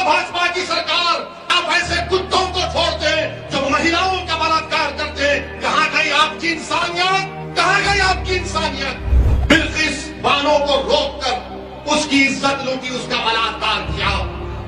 भाजपा की सरकार, आप ऐसे कुत्तों को छोड़ते हैं जो महिलाओं का बलात्कार करते हैं। कहाँ गई आपकी इंसानियत? कहाँ गई आपकी इंसानियत? बिल्किस बानो को रोककर उसकी इज्जत लूटी, उसका बलात्कार किया,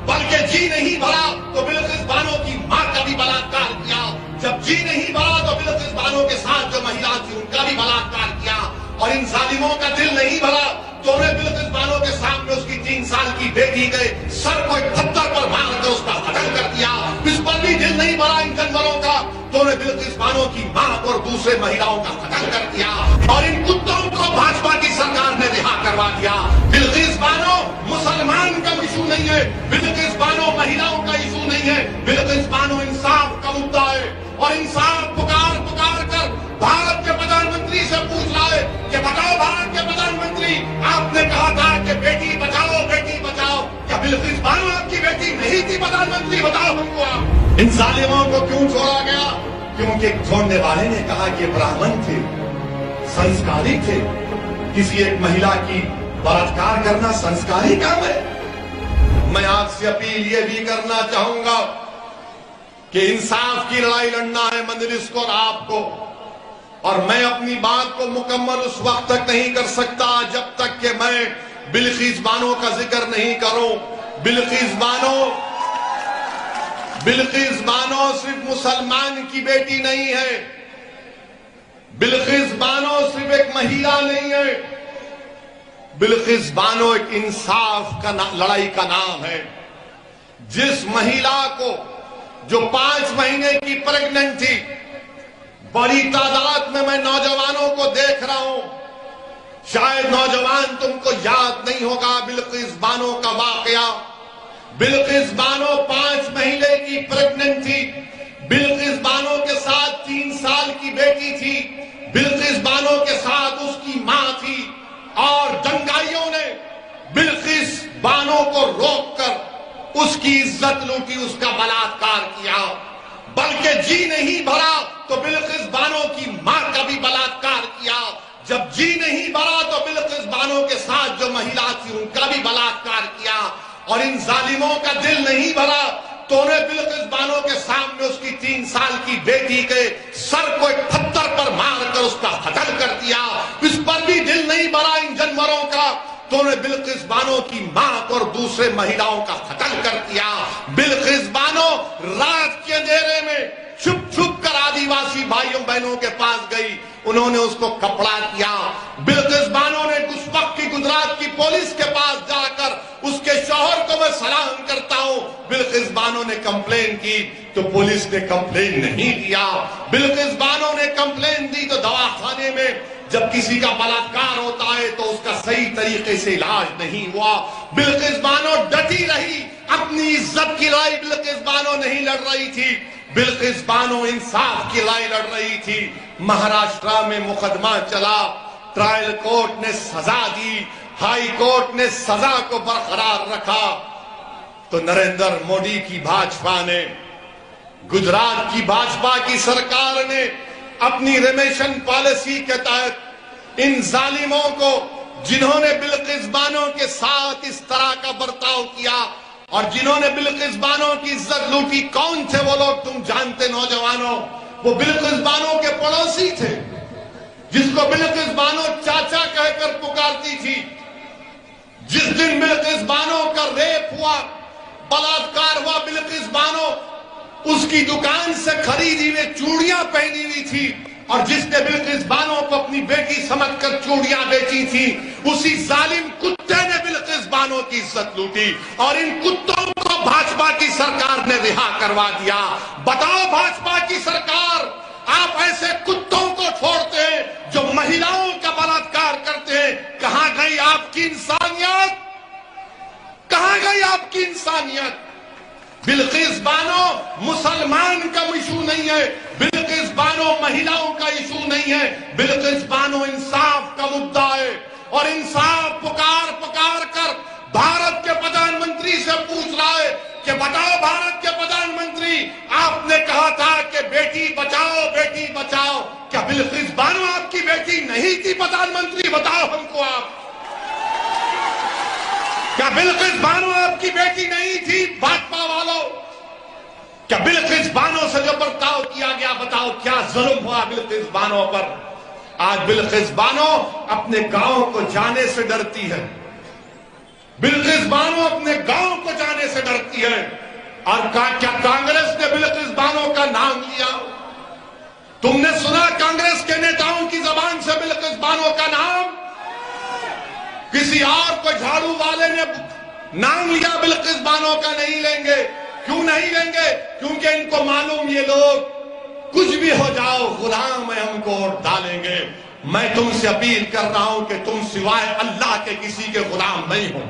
बल्कि जी नहीं भरा तो बिल्किस बानो की मां का भी बलात्कार किया। जब जी नहीं भरा तो बिल्किस बानो के साथ जो महिला थी उनका भी बलात्कार किया। और इन जालिमों का दिल नहीं भरा तो उन्हें बिल्किस बानो के सामने उसकी 3 साल की बेटी के सर को एक पत्थर पर मारकर उसका कत्ल कर दिया। इस पर भी दिल नहीं भरा इन जानवरों का तो उन्हें बिल्किस बानो की मां और दूसरे महिलाओं का कत्ल कर दिया। और इन कुत्तों को भाजपा की सरकार ने रिहा करवा दिया। बिल्किस बानो मुसलमान का इशू नहीं है, बिल्किस बानो महिलाओं का इशू नहीं है, बिल्किस बानो इंसाफ का मुद्दा है। और इंसाफ पुकार पुकार कर भारत के प्रधानमंत्री से पूछ रहा है कि बताओ भारत के प्रधानमंत्री, आपने कहा था कि बेटी बचाओ बेटी बचाओ, क्या बिल्किस बानो आपकी बेटी नहीं थी? प्रधानमंत्री बताओ हमको आप। इन जालिमों को क्यों छोड़ा गया? क्योंकि छोड़ने वाले ने कहा कि ब्राह्मण थे, संस्कारी थे। किसी एक महिला की बलात्कार करना संस्कारी काम है? मैं आपसे अपील ये भी करना चाहूंगा कि इंसाफ की लड़ाई लड़ना है मजलिस को और आपको, और मैं अपनी बात को मुकम्मल उस वक्त तक नहीं कर सकता जब तक कि मैं बिल्किस बानो का जिक्र नहीं करूं। बिल्किस बानो सिर्फ मुसलमान की बेटी नहीं है, बिल्किस बानो सिर्फ एक महिला नहीं है, बिल्किस बानो एक इंसाफ का लड़ाई का नाम है। जिस महिला को जो 5 महीने की प्रेग्नेंट थी, बड़ी तादाद में मैं नौजवानों को देख रहा हूं, शायद नौजवान तुमको याद नहीं होगा बिल्किस बानो का वाकया। बिल्किस बानो 5 महीने की प्रेग्नेंट थी, बिल्किस बानो के साथ 3 साल की बेटी थी, बिल्किस बानो के साथ उसकी मां थी। और दंगाइयों ने बिल्किस बानो को रोककर उसकी इज्जत लूटी, उसका बलात्कार किया, बल्कि जी नहीं भरा तो बिल्किस बानो की मां का भी बलात्कार किया। जब जी नहीं भरा तो बिल्किस बानो के साथ जो महिला थी उनका भी बलात्कार किया। और इन जालिमों का दिल नहीं भरा तो उन्हें बिल्किस बानो के सामने उसकी 3 साल की बेटी के सर को एक पत्थर पर मारकर उसका कत्ल कर दिया। इस पर भी दिल नहीं भरा इन जानवरों का तो उन्हें बिल्किस बानो की मां और दूसरे महिलाओं का कत्ल कर दिया। बिल्किस बानो रात के अंधेरे में छुप छुप कर आदिवासी भाइयों बहनों के पास गई, उन्होंने उसको कपड़ा किया। बिल्किस बानो ने उस वक्त की गुजरात की पुलिस के पास जाकर उसके शौहर को मैं सलाम करता हूं, बिल्किस बानो ने कंप्लेन की तो पुलिस ने कंप्लेन नहीं दिया। बिल्किस बानो ने कंप्लेन दी तो दवाखाने में जब किसी का बलात्कार होता है तो उसका सही तरीके से इलाज नहीं हुआ। बिल्किस बानो डटी रही, अपनी इज्जत की लड़ाई बिल्किस बानो नहीं लड़ रही थी, बिल्किस बानो इंसाफ की लड़ाई लड़ रही थी। महाराष्ट्र में मुकदमा चला, ट्रायल कोर्ट ने सजा दी, हाई कोर्ट ने सजा को बरकरार रखा, तो नरेंद्र मोदी की भाजपा ने, गुजरात की भाजपा की सरकार ने अपनी रिमेशन पॉलिसी के तहत इन जालिमों को, जिन्होंने बिल्किस बानो के साथ इस तरह का बर्ताव किया और जिन्होंने बिल्किस बानो की इज्जत लूटी, कौन थे वो लोग तुम जानते नौजवानों? वो बिल्किस बानो के पड़ोसी थे, जिसको बिल्किस बानो चाचा कहकर पुकारती थी। जिस दिन बिल्किस बानो का रेप हुआ, बलात्कार हुआ, बिल्किस बानो उसकी दुकान से खरीदी हुई चूड़ियां पहनी हुई थी, और जिसने बिल्किस बानो को अपनी बेटी समझकर चूड़ियां बेची थी, उसी जालिम कुत्ते ने बिल्किस बानो की इज्जत लूटी। और इन कुत्तों को भाजपा की सरकार ने रिहा करवा दिया। बताओ भाजपा की सरकार, आप ऐसे कुत्तों को छोड़ते हैं जो महिलाओं का बलात्कार करते हैं। कहां गई आपकी इंसानियत? कहां गई आपकी इंसानियत? बिल्किस बानो मुसलमान का इशू नहीं है, बिल्किस बानो महिलाओं का इशू नहीं है, बिल्किस बानो इंसाफ का मुद्दा है। और इंसाफ पुकार पुकार कर भारत के प्रधानमंत्री से पूछ रहा है कि बताओ भारत के प्रधानमंत्री, आपने कहा था कि बेटी बचाओ, क्या बिल्किस बानो आपकी बेटी नहीं थी? प्रधानमंत्री बताओ हमको आप, क्या बिल्किस बानो आपकी बेटी नहीं थी? भाजपा کیا بلقیس بانو سے جو برتاؤ کیا گیا، بتاؤ کیا ظلم ہوا بلقیس بانو پر؟ آج بلقیس بانو اپنے گاؤں کو جانے سے ڈرتی ہے، بلقیس بانو اپنے گاؤں کو جانے سے ڈرتی ہے۔ اور کیا کانگریس نے بلقیس بانو کا نام لیا؟ تم نے سنا کانگریس کے نیتاؤں کی زبان سے بلقیس بانو کا نام؟ کسی اور کو جھاڑو والے نے نام لیا بلقیس بانو کا نہیں لیں گے۔ کیوں نہیں لیں گے؟ کیونکہ ان کو معلوم یہ لوگ کچھ بھی ہو جاؤ غلام ہے، ہم کو ووٹ ڈالیں گے۔ میں تم سے اپیل کر رہا ہوں کہ تم سوائے اللہ کے کسی کے غلام نہیں ہو،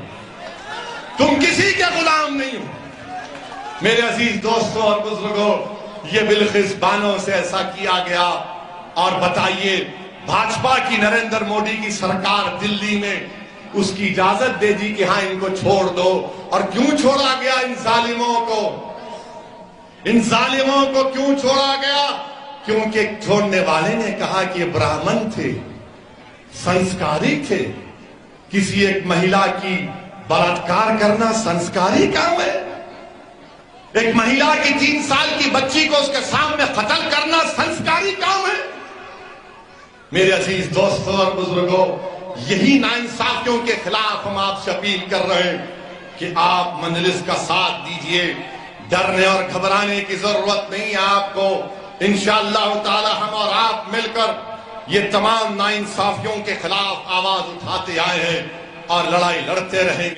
تم کسی کے غلام نہیں ہو۔ میرے عزیز دوستوں اور بزرگوں، یہ بلقیس بانو سے ایسا کیا گیا۔ اور بتائیے بھاجپا کی نریندر مودی کی سرکار دلی میں اس کی اجازت دے دی کہ ہاں ان کو چھوڑ دو۔ اور کیوں چھوڑا گیا ان ظالموں کو؟ ان ظالموں کو کیوں چھوڑا گیا؟ کیونکہ چھوڑنے والے نے کہا کہ یہ براہمن تھے، سنسکاری تھے۔ کسی ایک مہیلا کی بلاತ್ಕಾರ کرنا سنسکاری کام ہے؟ ایک مہیلا کی 3 سال کی بچی کو اس کے سامنے قتل کرنا سنسکاری کام ہے؟ میرے عزیز دوستوں اور بزرگوں، یہی ناانصافیوں کے خلاف ہم آپ سے اپیل کر رہے ہیں کہ آپ مجلس کا ساتھ دیجئے۔ ڈرنے اور گھبرانے کی ضرورت نہیں ہے آپ کو۔ انشاءاللہ تعالی ہم اور آپ مل کر یہ تمام ناانصافیوں کے خلاف آواز اٹھاتے آئے ہیں اور لڑائی لڑتے رہیں گے۔